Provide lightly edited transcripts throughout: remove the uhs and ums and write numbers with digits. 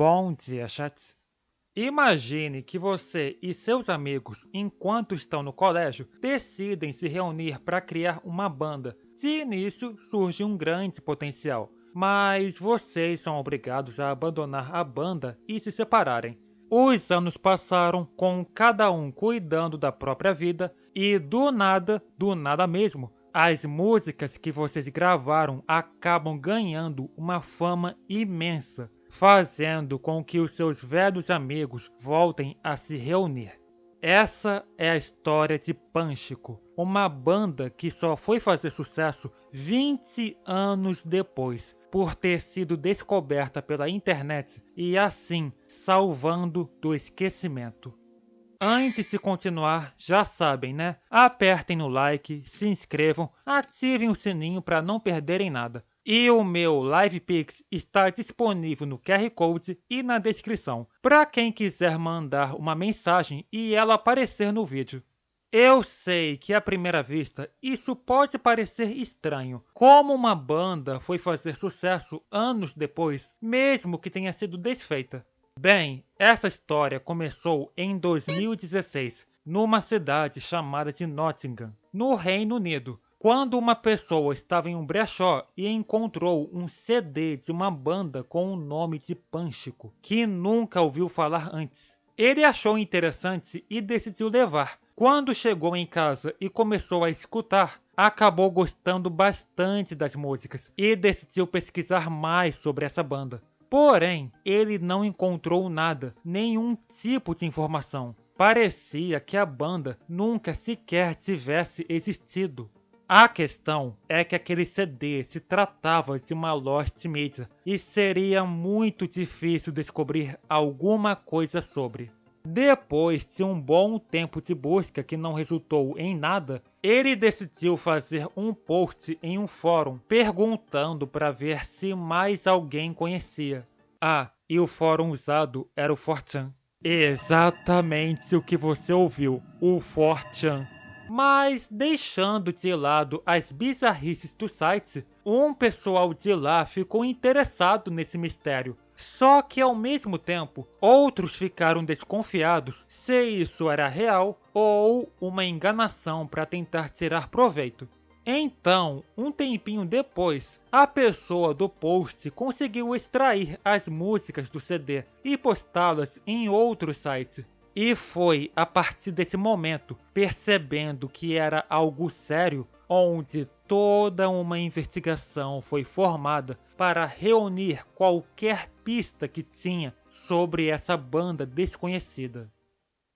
Bom dia, chat. Imagine que você e seus amigos, enquanto estão no colégio, decidem se reunir para criar uma banda. De início, surge um grande potencial, mas vocês são obrigados a abandonar a banda e se separarem. Os anos passaram com cada um cuidando da própria vida e do nada mesmo, as músicas que vocês gravaram acabam ganhando uma fama imensa, fazendo com que os seus velhos amigos voltem a se reunir. Essa é a história de Pânchico, uma banda que só foi fazer sucesso 20 anos depois, por ter sido descoberta pela internet e assim salvando do esquecimento. Antes de continuar, já sabem, né? Apertem no like, se inscrevam, ativem o sininho para não perderem nada. E o meu LivePix está disponível no QR Code e na descrição, para quem quiser mandar uma mensagem e ela aparecer no vídeo. Eu sei que à primeira vista isso pode parecer estranho, como uma banda foi fazer sucesso anos depois, mesmo que tenha sido desfeita. Bem, essa história começou em 2016, numa cidade chamada de Nottingham, no Reino Unido, quando uma pessoa estava em um brechó e encontrou um CD de uma banda com o nome de Pânchico, que nunca ouviu falar antes. Ele achou interessante e decidiu levar. Quando chegou em casa e começou a escutar, acabou gostando bastante das músicas e decidiu pesquisar mais sobre essa banda. Porém, ele não encontrou nada, nenhum tipo de informação. Parecia que a banda nunca sequer tivesse existido. A questão é que aquele CD se tratava de uma lost media e seria muito difícil descobrir alguma coisa sobre. Depois de um bom tempo de busca que não resultou em nada, ele decidiu fazer um post em um fórum perguntando para ver se mais alguém conhecia. Ah, e o fórum usado era o 4chan. Exatamente o que você ouviu, o 4chan. Mas, deixando de lado as bizarrices do site, um pessoal de lá ficou interessado nesse mistério. Só que, ao mesmo tempo, outros ficaram desconfiados se isso era real ou uma enganação para tentar tirar proveito. Então, um tempinho depois, a pessoa do post conseguiu extrair as músicas do CD e postá-las em outros sites. E foi a partir desse momento, percebendo que era algo sério, onde toda uma investigação foi formada para reunir qualquer pista que tinha sobre essa banda desconhecida.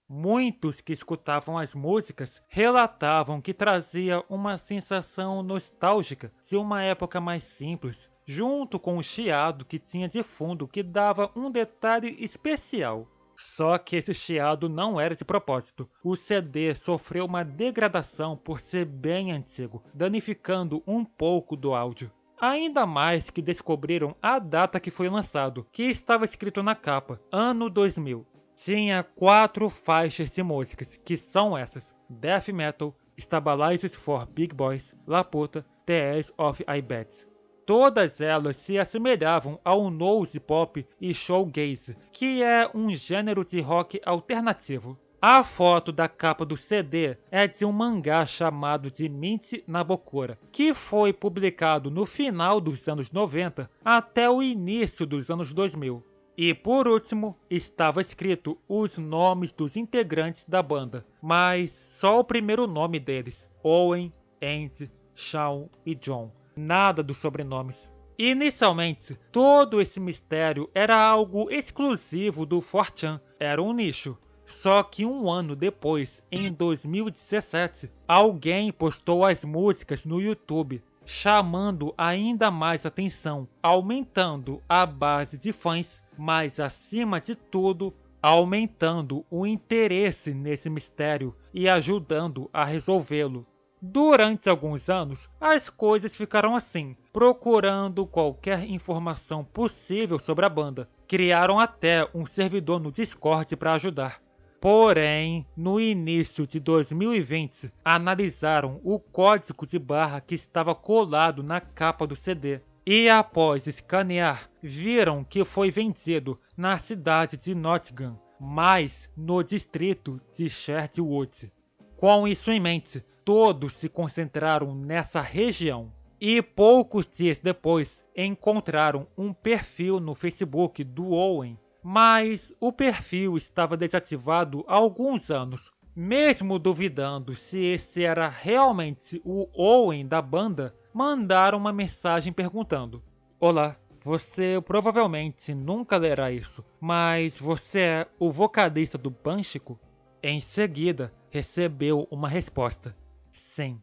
Muitos que escutavam as músicas relatavam que trazia uma sensação nostálgica de uma época mais simples, junto com o chiado que tinha de fundo que dava um detalhe especial. Só que esse chiado não era de propósito. O CD sofreu uma degradação por ser bem antigo, danificando um pouco do áudio. Ainda mais que descobriram a data que foi lançado, que estava escrito na capa, ano 2000. Tinha 4 faixas de músicas, que são essas: Death Metal, Stabilizers for Big Boys, Laputa, The Edge of I Bet. Todas elas se assemelhavam ao nose pop e shoegaze, que é um gênero de rock alternativo. A foto da capa do CD é de um mangá chamado de Mint Nabokura, que foi publicado no final dos anos 90 até o início dos anos 2000. E por último, estava escrito os nomes dos integrantes da banda, mas só o primeiro nome deles, Owen, Andy, Shawn e John. Nada dos sobrenomes. Inicialmente, todo esse mistério era algo exclusivo do 4chan, era um nicho. Só que um ano depois, em 2017, alguém postou as músicas no YouTube, chamando ainda mais atenção, aumentando a base de fãs, mas acima de tudo, aumentando o interesse nesse mistério e ajudando a resolvê-lo. Durante alguns anos, as coisas ficaram assim, procurando qualquer informação possível sobre a banda. Criaram até um servidor no Discord para ajudar. Porém, no início de 2020, analisaram o código de barra que estava colado na capa do CD. e após escanear, viram que foi vendido na cidade de Nottingham, mas no distrito de Sherwood. Com isso em mente, todos se concentraram nessa região. E poucos dias depois, encontraram um perfil no Facebook do Owen, mas o perfil estava desativado há alguns anos. Mesmo duvidando se esse era realmente o Owen da banda, mandaram uma mensagem perguntando: Olá, você provavelmente nunca lerá isso, mas você é o vocalista do Pânchico? Em seguida, recebeu uma resposta: sim.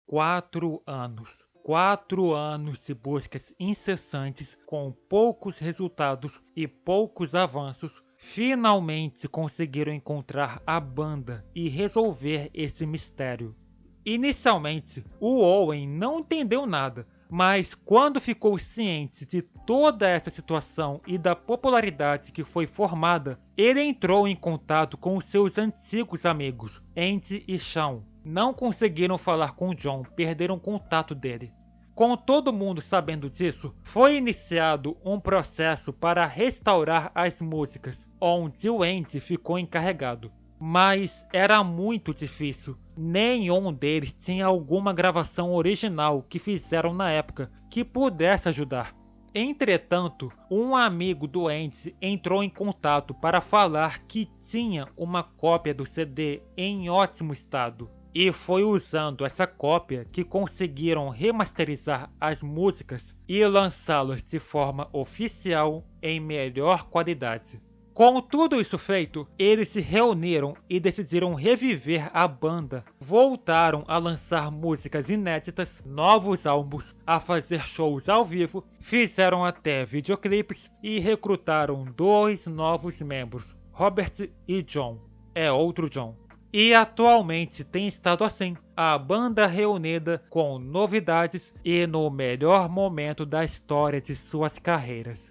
4 anos. 4 anos de buscas incessantes com poucos resultados e poucos avanços, finalmente conseguiram encontrar a banda e resolver esse mistério. Inicialmente, o Owen não entendeu nada, mas quando ficou ciente de toda essa situação e da popularidade que foi formada, ele entrou em contato com os seus antigos amigos, Andy e Sean. Não conseguiram falar com John, perderam contato dele. Com todo mundo sabendo disso, foi iniciado um processo para restaurar as músicas, onde o Andy ficou encarregado. Mas era muito difícil. Nenhum deles tinha alguma gravação original que fizeram na época que pudesse ajudar. Entretanto, um amigo do Andy entrou em contato para falar que tinha uma cópia do CD em ótimo estado. E foi usando essa cópia que conseguiram remasterizar as músicas e lançá-las de forma oficial em melhor qualidade. Com tudo isso feito, eles se reuniram e decidiram reviver a banda. Voltaram a lançar músicas inéditas, novos álbuns, a fazer shows ao vivo, fizeram até videoclipes e recrutaram 2 novos membros, Robert e John. É outro John. E atualmente tem estado assim, a banda reunida com novidades e no melhor momento da história de suas carreiras.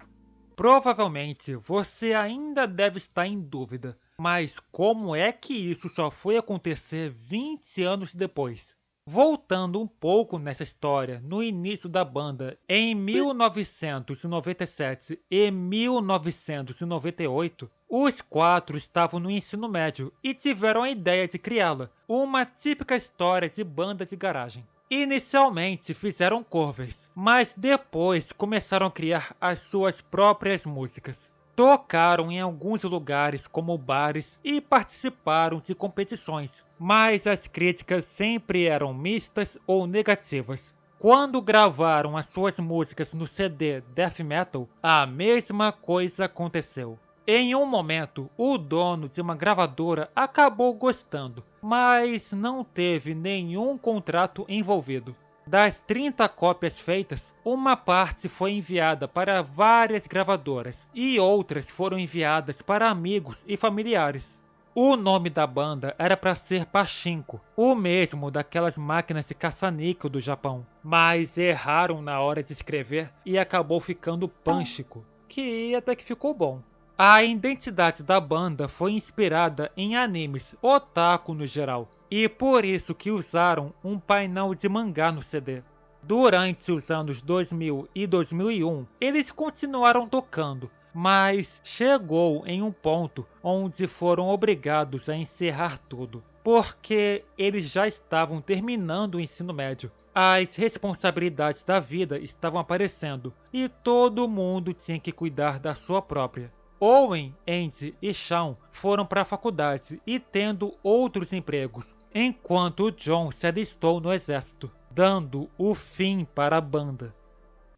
Provavelmente você ainda deve estar em dúvida, mas como é que isso só foi acontecer 20 anos depois? Voltando um pouco nessa história, no início da banda, em 1997 e 1998, os 4 estavam no ensino médio e tiveram a ideia de criá-la, uma típica história de banda de garagem. Inicialmente fizeram covers, mas depois começaram a criar as suas próprias músicas. Tocaram em alguns lugares como bares e participaram de competições, mas as críticas sempre eram mistas ou negativas. Quando gravaram as suas músicas no CD Death Metal, a mesma coisa aconteceu. Em um momento, o dono de uma gravadora acabou gostando, mas não teve nenhum contrato envolvido. Das 30 cópias feitas, uma parte foi enviada para várias gravadoras e outras foram enviadas para amigos e familiares. O nome da banda era para ser Pachinko, o mesmo daquelas máquinas de caça-níquel do Japão, mas erraram na hora de escrever e acabou ficando Pânchico, que até que ficou bom. A identidade da banda foi inspirada em animes, otaku no geral, e por isso que usaram um painel de mangá no CD. Durante os anos 2000 e 2001, eles continuaram tocando, mas chegou em um ponto onde foram obrigados a encerrar tudo, porque eles já estavam terminando o ensino médio. As responsabilidades da vida estavam aparecendo e todo mundo tinha que cuidar da sua própria. Owen, Andy e Sean foram para a faculdade e tendo outros empregos, enquanto John se alistou no exército, dando o fim para a banda.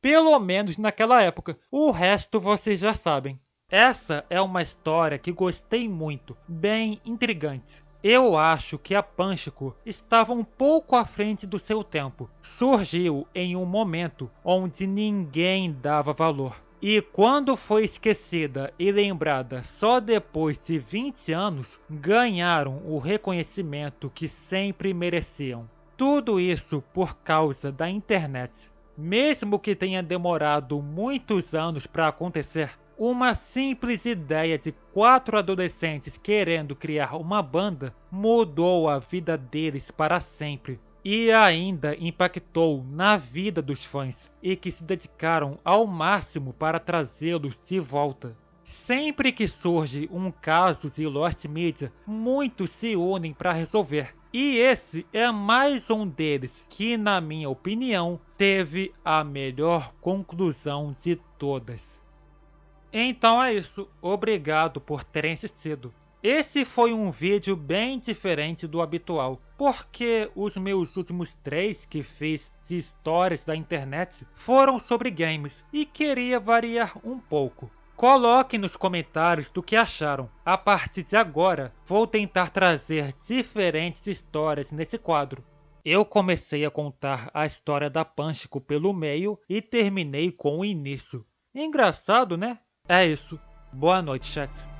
Pelo menos naquela época, o resto vocês já sabem. Essa é uma história que gostei muito, bem intrigante. Eu acho que a Pânchico estava um pouco à frente do seu tempo. Surgiu em um momento onde ninguém dava valor. E quando foi esquecida e lembrada só depois de 20 anos, ganharam o reconhecimento que sempre mereciam. Tudo isso por causa da internet. Mesmo que tenha demorado muitos anos para acontecer, uma simples ideia de 4 adolescentes querendo criar uma banda mudou a vida deles para sempre. e ainda impactou na vida dos fãs e que se dedicaram ao máximo para trazê-los de volta. Sempre que surge um caso de Lost Media, muitos se unem para resolver. E esse é mais um deles que, na minha opinião, teve a melhor conclusão de todas. Então é isso, obrigado por terem assistido. Esse foi um vídeo bem diferente do habitual, porque os meus últimos 3 que fiz de histórias da internet foram sobre games e queria variar um pouco. Coloquem nos comentários do que acharam. A partir de agora, vou tentar trazer diferentes histórias nesse quadro. Eu comecei a contar a história da Panchiko pelo meio e terminei com o início. Engraçado, né? É isso. Boa noite, chat.